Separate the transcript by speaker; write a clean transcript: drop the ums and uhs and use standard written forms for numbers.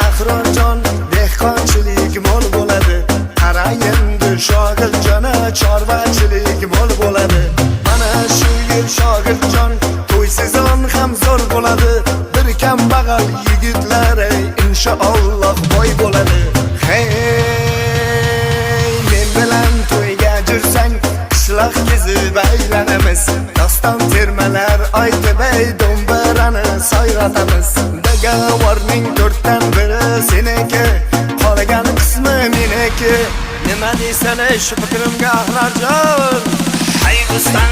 Speaker 1: Ahrorjon dehqonchilik mo'l bo'ladi. Qara endi Shogirjona chorvachilik mo'l bo'ladi. Mana shu yil Shogirjon to'ysizon ham zo'r bo'ladi. Bir kambag'al yigitlar inshaalloh boy bo'ladi. Hey, men bilan to'yga jursang qishloq kezib aylanamiz. Doston termalar aytib do'mbarani sayratamiz. Dagovorning 4dan biri seniki, qolgan qismi meniki. Nima deysan shu fikrimga Ahrorjon? Haydustan